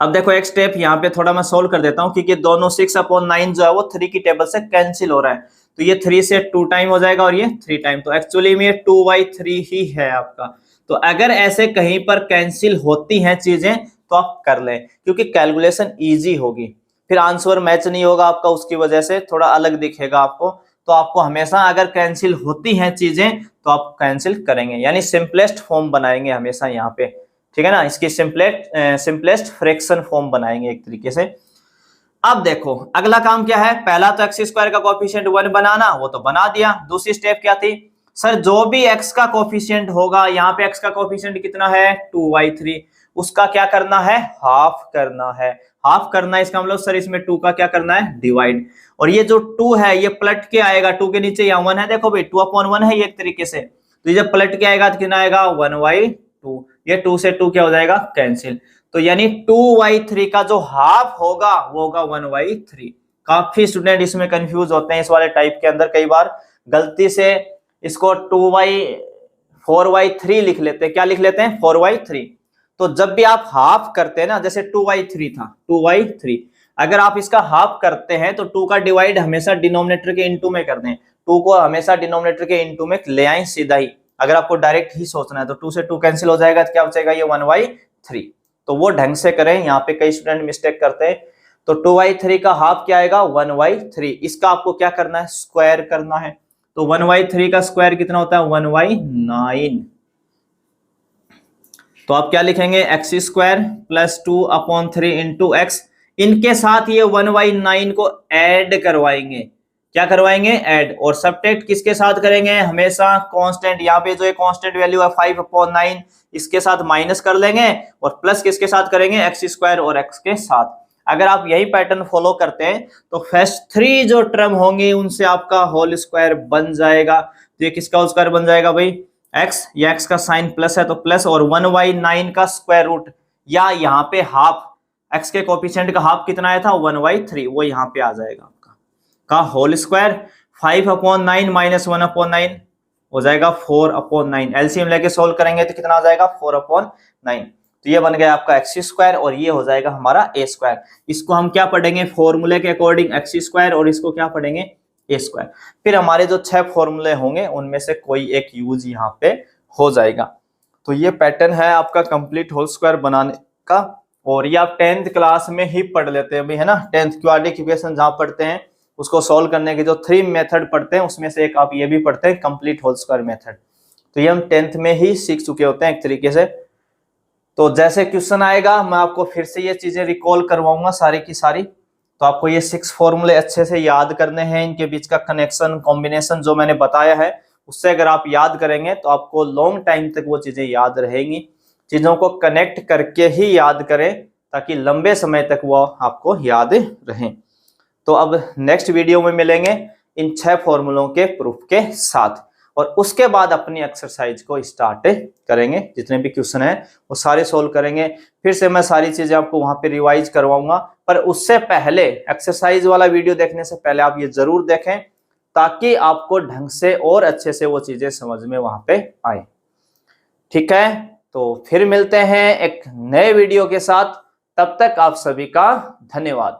अब देखो एक स्टेप यहाँ पे थोड़ा मैं सोल्व कर देता हूँ, क्योंकि दोनों 6/9 जो है वो 3 की टेबल से कैंसिल हो रहा है। तो ये 3 से 2 टाइम हो जाएगा और ये 3 टाइम, तो एक्चुअली में 2/3 ही है आपका। तो अगर ऐसे कहीं पर कैंसिल होती हैं चीजें तो आप कर लें, क्योंकि कैलकुलेशन इजी होगी, फिर आंसर मैच नहीं होगा आपका, उसकी वजह से थोड़ा अलग दिखेगा आपको। तो आपको हमेशा अगर कैंसिल होती हैं चीजें तो आप कैंसिल करेंगे, यानी सिंपलेस्ट फॉर्म बनाएंगे हमेशा यहाँ पे, ठीक है ना। इसकी सिंपलेस्ट फ्रैक्शन फॉर्म बनाएंगे एक तरीके से। अब देखो अगला काम क्या है, पहला तो एक्स स्क्वायर का कोफिशिएंट 1 बनाना, वो तो बना दिया। दूसरी स्टेप क्या थी, सर जो भी x का कोफिशिएंट होगा, यहाँ पे x का कोफिशिएंट कितना है 2/3, उसका क्या करना है हाफ करना है। हाफ करना है इसका मतलब सर इसमें 2 का क्या करना है डिवाइड। और ये जो 2 है ये पलट के आएगा, 2 के नीचे यहाँ 1 है, देखो भाई 2/1 है ये एक तरीके से। तो ये जब पलट के आएगा तो कितना आएगा 1/2, ये 2 से 2 क्या हो जाएगा कैंसिल। तो यानी 2/3 का जो हाफ होगा वो होगा 1/3। काफी स्टूडेंट इसमें कंफ्यूज होते हैं इस वाले टाइप के अंदर, कई बार गलती से इसको 4/3 लिख लेते हैं। क्या लिख लेते हैं 4/3। तो जब भी आप हाफ करते हैं ना, जैसे 2/3 था, 2/3 अगर आप इसका हाफ करते हैं तो 2 का डिवाइड हमेशा डिनोमिनेटर के इनटू में कर दें। 2 को हमेशा डिनोमिनेटर के इनटू में ले आए सीधा ही। अगर आपको डायरेक्ट ही सोचना है तो 2 से 2 कैंसिल हो जाएगा, तो क्या बचेगा ये 1/3। तो वो ढंग से करें, यहाँ पे कई स्टूडेंट मिस्टेक करते हैं। तो 2/3 का हाफ क्या आएगा 1/3, इसका आपको क्या करना है स्क्वायर करना है। तो 1/3 का स्क्वायर कितना होता है 1/9। तो आप क्या लिखेंगे x square plus 2/3 into x. इनके साथ ये 1/9 को ऐड करवाएंगे। क्या करवाएंगे ऐड, और सब्ट्रैक्ट किसके साथ करेंगे हमेशा कांस्टेंट। यहाँ पे जो एक कांस्टेंट वैल्यू है 5/9 इसके साथ माइनस कर लेंगे, और प्लस किसके साथ करेंगे एक्स स्क्वायर और एक्स के साथ। अगर आप यही पैटर्न फॉलो करते हैं तो फर्स्ट 3 जो टर्म होंगे उनसे आपका होल स्क्वायर बन जाएगा। तो ये किसका होल स्क्वायर बन जाएगा भाई, एक्स, या एक्स का साइन प्लस है तो प्लस, और 1/9 का स्क्वायर रूट, या यहाँ पे हाफ, एक्स के कोफिशिएंट का हाफ कितना आया था 1/3, वो यहाँ पे आ जाएगा आपका का होल स्क्वायर। 5/9 माइनस 1/9 हो जाएगा 4/9। एलसीएम लेके सोल्व करेंगे तो कितना आ जाएगा 4/9। तो ये बन गया आपका एक्स स्क्वायर और ये हो जाएगा हमारा ए स्क्वायर। इसको हम क्या पढ़ेंगे फॉर्मूले के अकॉर्डिंग एक्स स्क्वायर, और इसको क्या पढ़ेंगे ए स्क्वायर। फिर हमारे जो 6 फॉर्मूले होंगे उनमें से कोई एक यूज यहाँ पे हो जाएगा। तो ये पैटर्न है आपका कंप्लीट होल स्क्वायर बनाने का, और ये आप 10th क्लास में ही पढ़ लेते हैं भी, है ना। 10th क्वाड्रेटिक इक्वेशन जहां पढ़ते हैं उसको सॉल्व करने के जो 3 मेथड पढ़ते हैं उसमें से एक आप ये भी पढ़ते हैं कंप्लीट होल स्क्वायर मेथड। तो ये हम 10th में ही सीख चुके होते हैं एक तरीके से। तो जैसे क्वेश्चन आएगा मैं आपको फिर से ये चीजें रिकॉल करवाऊंगा सारी की सारी। तो आपको ये 6 फॉर्मूले अच्छे से याद करने हैं, इनके बीच का कनेक्शन कॉम्बिनेशन जो मैंने बताया है उससे अगर आप याद करेंगे तो आपको लॉन्ग टाइम तक वो चीजें याद रहेंगी। चीजों को कनेक्ट करके ही याद करें ताकि लंबे समय तक वो आपको याद रहें। तो अब नेक्स्ट वीडियो में मिलेंगे इन 6 फॉर्मूलों के प्रूफ के साथ, और उसके बाद अपनी एक्सरसाइज को स्टार्ट करेंगे। जितने भी क्वेश्चन हैं वो सारे सोल्व करेंगे। फिर से मैं सारी चीजें आपको वहां पे रिवाइज करवाऊंगा, पर उससे पहले एक्सरसाइज वाला वीडियो देखने से पहले आप ये जरूर देखें ताकि आपको ढंग से और अच्छे से वो चीजें समझ में वहां पे आए। ठीक है, तो फिर मिलते हैं एक नए वीडियो के साथ। तब तक आप सभी का धन्यवाद।